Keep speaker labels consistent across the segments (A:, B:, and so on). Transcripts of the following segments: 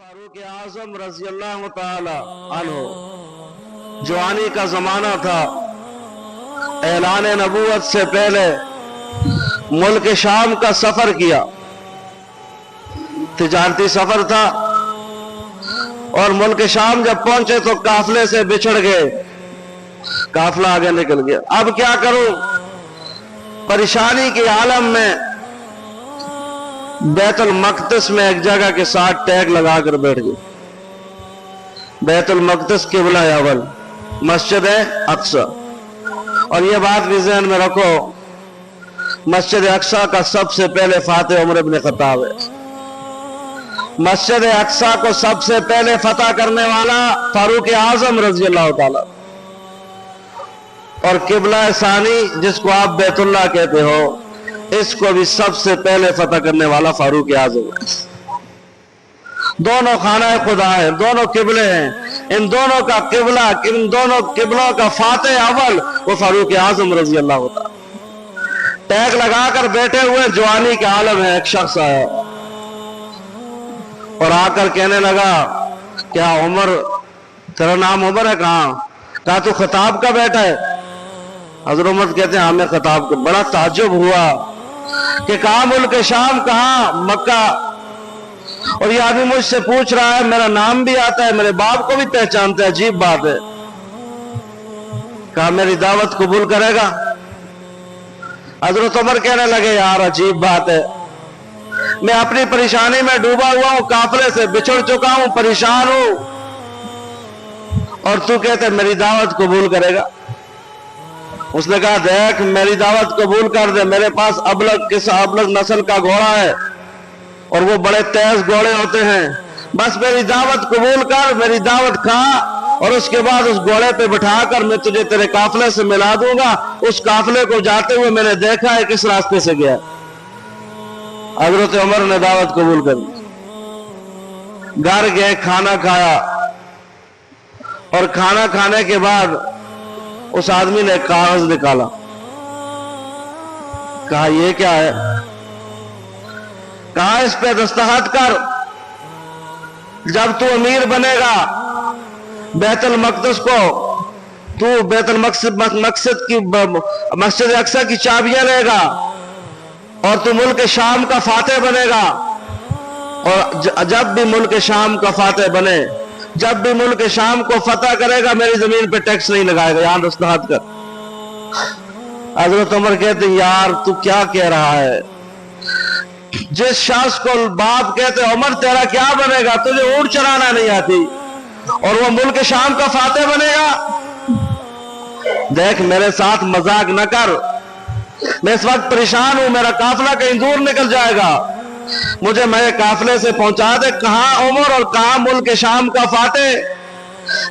A: फारूक आजम रजी अल्लाह ताला अन्हो जवानी का जमाना था। ऐलान नबूवत से पहले मुल्क शाम का सफर किया। तिजारती सफर था और मुल्क शाम जब पहुंचे तो काफले से बिछड़ गए, काफला आगे निकल गया। अब क्या करूं, परेशानी के आलम में बैतुल मक़दिस में एक जगह के साथ टैग लगाकर बैठ गए। बैतुल मक़दिस क़िबला अव्वल, मस्जिद अक्सा। और यह बात भी ज़हन में रखो, मस्जिद अक्सा का सबसे पहले फातिह उमर इब्न ख़त्ताब है। मस्जिद अक्सा को सबसे पहले फतह करने वाला फारूक आज़म रज़ी अल्लाह ताला। और क़िबला सानी जिसको आप बैतुल्लाह कहते हो, इसको भी सबसे पहले फतह करने वाला फारूक आज़म है। दोनों खाना खुदा है, दोनों किबले हैं। इन दोनों का किबला, इन दोनों किबलों का फातिह अव्वल वो फारूक आज़म रज़ी अल्लाह ताला। टैग लगाकर बैठे हुए जवानी के आलम है। एक शख्स आया और आकर कहने लगा, क्या उमर, तेरा नाम उमर है? कहा तू खिताब का बैठा है? हज़रत उमर कहते हैं, हमें खिताब का। बड़ा ताज्जुब हुआ कि कहा मुल्क शाम, कहा मक्का। और यह आदमी मुझसे पूछ रहा है, मेरा नाम भी आता है, मेरे बाप को भी पहचानता है, अजीब बात है। कहा मेरी दावत कबूल करेगा? हज़रत उमर कहने लगे, यार अजीब बात है, मैं अपनी परेशानी में डूबा हुआ हूं, काफले से बिछड़ चुका हूं, परेशान हूं, और तू कहते मेरी दावत कबूल करेगा? उसने कहा, देख मेरी दावत कबूल कर दे, मेरे पास अबलग नस्ल का घोड़ा है और वो बड़े तेज घोड़े होते हैं। बस मेरी दावत कबूल कर, मेरी दावत खा, और उसके बाद उस घोड़े पे बिठाकर मैं तुझे तेरे काफले से मिला दूंगा। उस काफले को जाते हुए मैंने देखा है किस रास्ते से गया। हज़रत उमर ने दावत कबूल कर दी। घर गए, खाना खाया, और खाना खाने के बाद उस आदमी ने कागज निकाला। कहा ये क्या है? कहा इस पे दस्तखत कर, जब तू अमीर बनेगा बैतुल मक़दिस को, तू बैतुल मस्जिद अक्सा की चाबियां लेगा और तू मुल्क शाम का फातिह बनेगा। और जब भी मुल्क शाम का फातिह बने, जब भी मुल्क शाम को फतह करेगा, मेरी जमीन पे टैक्स नहीं लगाएगा, यहां दस्तखत कर। हज़रत उमर कहते, यार तू क्या कह रहा है? जिस शख्स को बाप कहते, उमर तेरा क्या बनेगा, तुझे ऊंट चलाना नहीं आती, और वो मुल्क शाम का फातिह बनेगा? देख मेरे साथ मजाक न कर, मैं इस वक्त परेशान हूं, मेरा काफला कहीं दूर निकल जाएगा, मुझे मेरे काफले से पहुंचा दे। कहां उमर और कहां मुल्क शाम का फातिह?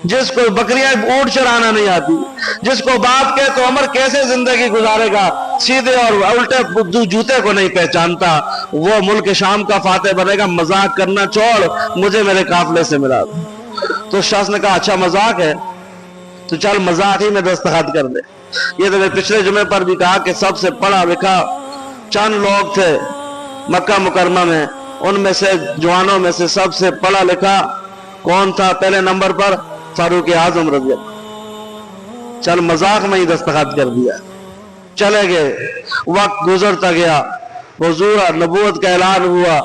A: जिसको बकरियां ऊंट चराना नहीं आती, जिसको बाप के तो उमर कैसे जिंदगी गुजारेगा, सीधे और उल्टे जूते को नहीं पहचानता, वो मुल्क शाम का फातिह बनेगा। मजाक करना छोड़, मुझे मेरे काफले से मिला दे। तो शख्स ने कहा, अच्छा मजाक है तो चल मजाक ही में दस्तखत कर दे। ये तो मैं पिछले जुमे पर भी कहा कि सबसे पढ़ा लिखा चंद लोग थे मक्का मुकरमा में, उनमें से जवानों में से सबसे पढ़ा लिखा कौन था? पहले नंबर पर फारूक आज़म रज़ी अल्लाह। चल मजाक में ही दस्तखत कर दिया, चले गए। वक्त गुजरता गया, हुजूर नबूवत का ऐलान हुआ,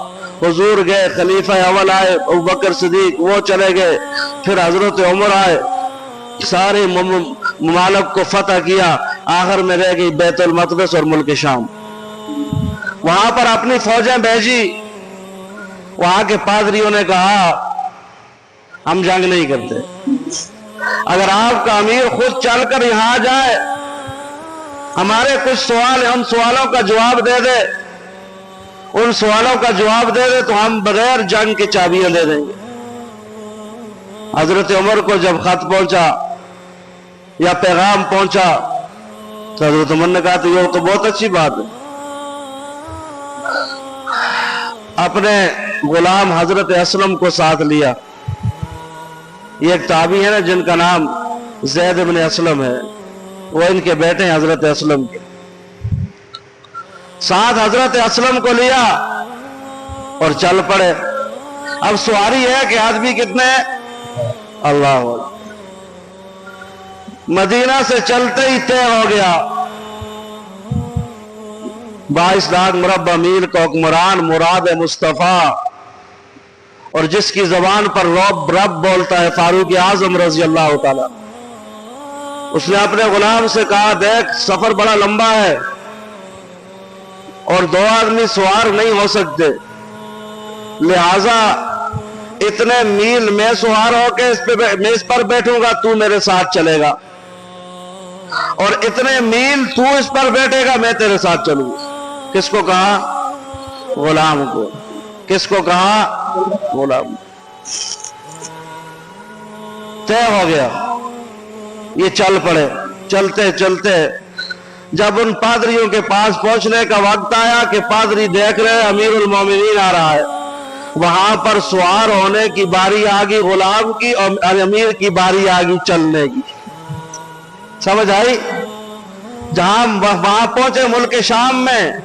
A: हुजूर गए, खलीफा अव्वल आए अबू बकर सिद्दीक, वो चले गए, फिर हजरत उमर आए, सारे ममालिक को फतह किया, आखिर में रह गई बैतुल मक़दिस और मुल्क शाम। वहां पर अपनी फौजें भेजी। वहां के पादरियों ने कहा, हम जंग नहीं करते, अगर आपका अमीर खुद चलकर यहां जाए, हमारे कुछ सवाल है, उन सवालों का जवाब दे दे, उन सवालों का जवाब दे दे तो हम बगैर जंग की चाबियां दे देंगे। हजरत उमर को जब खत पहुंचा या पैगाम पहुंचा तो हजरत उमर ने कहा, तो ये तो बहुत अच्छी बात है। अपने गुलाम हजरत असलम को साथ लिया। ये एक ताबी है ना जिनका नाम ज़ैद इब्न असलम है, वो इनके बेटे हैं हजरत असलम के। साथ हजरत असलम को लिया और चल पड़े। अब सवारी है कि आदमी कितने हैं? अल्लाह। मदीना से चलते ही तय हो गया 22 लाख मुरब्बा मील का हुक्मरान मुराद मुस्तफा, और जिसकी जबान पर रब बोलता है फारूक आजम रजी अल्लाह ताला। उसने अपने गुलाम से कहा, देख सफर बड़ा लंबा है और 2 आदमी सवार नहीं हो सकते, लिहाजा इतने मील मैं सवार होकर मैं इस पर बैठूंगा, तू मेरे साथ चलेगा, और इतने मील तू इस पर बैठेगा, मैं तेरे साथ चलूंगा। किसको कहा? गुलाम को। किसको कहा? गुलाम। तय हो गया, ये चल पड़े। चलते चलते जब उन पादरियों के पास पहुंचने का वक्त आया कि पादरी देख रहे अमीरुल मोमिनीन आ रहा है, वहां पर सवार होने की बारी आ गई गुलाम की और अमीर की बारी आ गई चलने की। समझ आई? जहां वहां पहुंचे मुल्क शाम में,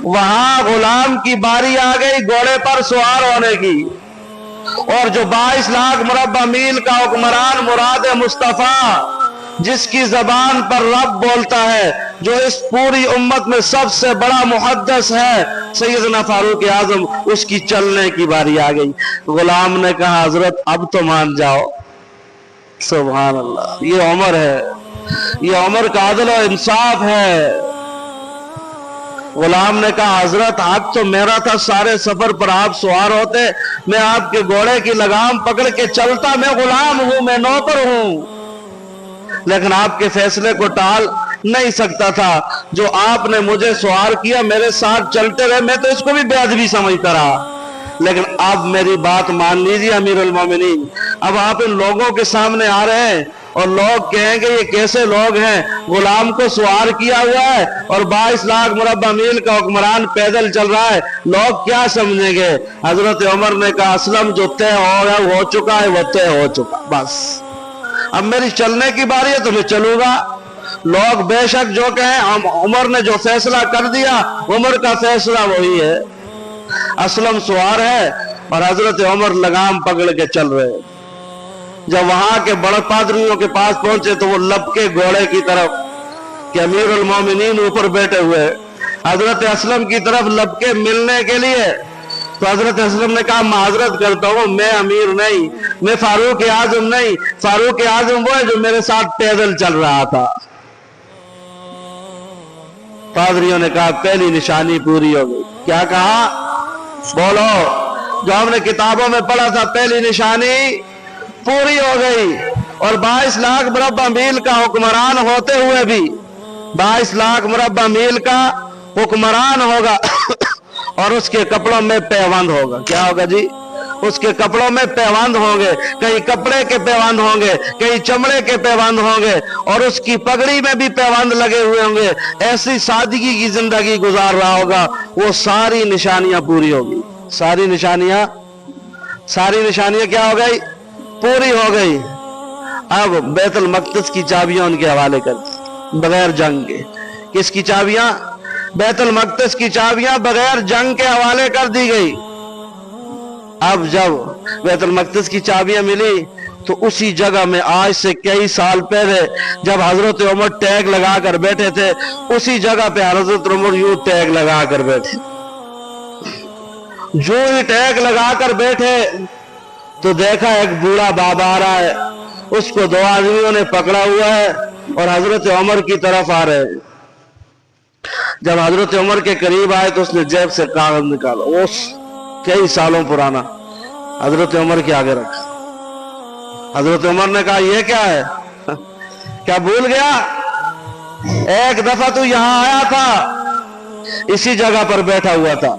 A: वहां गुलाम की बारी आ गई घोड़े पर सवार होने की, और जो 22 लाख मुरब्बा मील का हुक्मरान मुराद मुस्तफा, जिसकी जबान पर रब बोलता है, जो इस पूरी उम्मत में सबसे बड़ा मुहद्दिस है सैयदना फारूक आजम, उसकी चलने की बारी आ गई। गुलाम ने कहा, हजरत अब तो मान जाओ। सुभान अल्लाह, ये उमर है, ये उमर का अदल और इंसाफ है। गुलाम ने कहा, हजरत हक तो मेरा था, सारे सफर पर आप सवार होते, मैं आपके घोड़े की लगाम पकड़ के चलता, मैं गुलाम हूं, मैं नौकर हूं, लेकिन आपके फैसले को टाल नहीं सकता था। जो आपने मुझे सवार किया, मेरे साथ चलते रहे, मैं तो इसको भी बेअदबी समझता रहा, लेकिन अब मेरी बात मान लीजिए अमीरुल मोमिनीन। अब आप इन लोगों के सामने आ रहे हैं और लोग कहेंगे ये कैसे लोग हैं, गुलाम को सवार किया हुआ है और 22 लाख मुरब्बा मील का हुक्मरान पैदल चल रहा है, लोग क्या समझेंगे? हजरत उमर ने कहा, असलम जो तय हो चुका है वो तय हो चुका, बस अब मेरी चलने की बारी है तो मैं चलूंगा। लोग बेशक जो कहें, उमर ने जो फैसला कर दिया, उमर का फैसला वही है। असलम सवार है और हजरत उमर लगाम पकड़ के चल रहे। जब वहां के बड़े पादरियों के पास पहुंचे तो वो लपके घोड़े की तरफ कि अमीरुल मोमिनीन ऊपर बैठे हुए, हजरत असलम की तरफ लपके मिलने के लिए, तो हजरत असलम ने कहा, माजरत करता हूं, मैं अमीर नहीं, मैं फारूक आजम नहीं, फारूक आजम वो है जो मेरे साथ पैदल चल रहा था। पादरियों ने कहा, पहली निशानी पूरी हो गई। क्या कहा? बोलो, जो हमने किताबों में पढ़ा था, पहली निशानी पूरी हो गई। और 22 लाख मुरब्बा मील का हुक्मरान होते हुए भी 22 लाख मुरब्बा मील का हुक्मरान होगा और उसके कपड़ों में पैबंद होगा। क्या होगा जी? उसके कपड़ों में पैबंद होंगे, कहीं कपड़े के पैबंद होंगे, कहीं चमड़े के पैबंद होंगे, और उसकी पगड़ी में भी पैबंद लगे हुए होंगे। ऐसी सादगी की जिंदगी गुजार रहा होगा। वो सारी निशानियां पूरी होगी। सारी निशानियां क्या हो गई? पूरी हो गई। अब बैतुल मक़दिस की चाबियां उनके हवाले कर, बगैर जंग के। किसकी चाबियां? बैतुल मक़दिस की चाबियां बगैर जंग के हवाले कर दी गई। अब जब बैतुल मक़दिस की चाबियां मिली तो उसी जगह में आज से कई साल पहले जब हजरत उमर टैग लगा कर बैठे थे, उसी जगह पे हजरत उमर यूं टैग लगा कर बैठे। जो ही टैग लगा कर बैठे तो देखा एक बूढ़ा बाबा आ रहा है, उसको 2 आदमियों ने पकड़ा हुआ है और हजरत उमर की तरफ आ रहे हैं। जब हजरत उमर के करीब आए तो उसने जेब से कागज निकाला, वो कई सालों पुराना, हजरत उमर के आगे रखा। हजरत उमर ने कहा, यह क्या है? क्या भूल गया? एक दफा तू यहां आया था, इसी जगह पर बैठा हुआ था,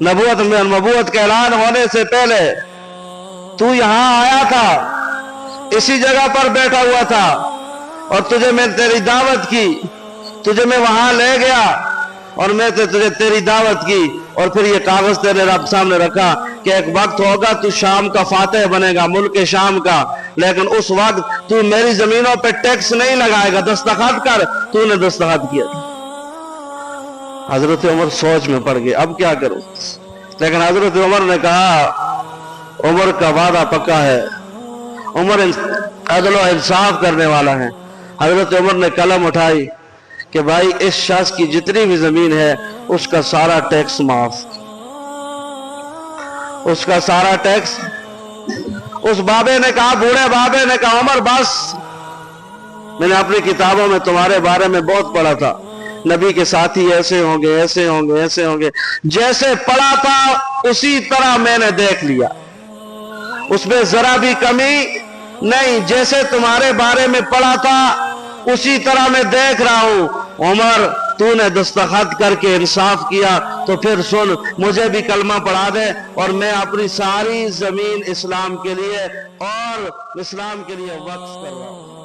A: नबूवत का ऐलान होने से पहले तू यहां आया था, इसी जगह पर बैठा हुआ था, और तुझे मैं तेरी दावत की, तुझे मैं वहां ले गया और मैं तुझे तेरी दावत की, और फिर ये कागज तेरे रब सामने रखा कि एक वक्त होगा तू शाम का फातेह बनेगा, मुल्क शाम का, लेकिन उस वक्त तू मेरी जमीनों पे टैक्स नहीं लगाएगा, दस्तखत कर। तूने दस्तखत किया। हजरत उमर सोच में पड़ गए, अब क्या करूं? लेकिन हजरत उमर ने कहा, उमर का वादा पक्का है, उमर अदल और इंसाफ करने वाला है। हजरत उमर ने कलम उठाई कि भाई इस शख्स की जितनी भी जमीन है उसका सारा टैक्स माफ, उसका सारा टैक्स। उस बाबे ने कहा, बूढ़े बाबे ने कहा, उमर बस, मैंने अपनी किताबों में तुम्हारे बारे में बहुत पढ़ा था, नबी के साथी ऐसे होंगे ऐसे होंगे ऐसे होंगे, जैसे पढ़ा था उसी तरह मैंने देख लिया, उसमें जरा भी कमी नहीं, जैसे तुम्हारे बारे में पढ़ा था उसी तरह मैं देख रहा हूं। उमर तूने दस्तखत करके इंसाफ किया तो फिर सुन, मुझे भी कलमा पढ़ा दे और मैं अपनी सारी जमीन इस्लाम के लिए और इस्लाम के लिए वक्फ कर रहा हूं।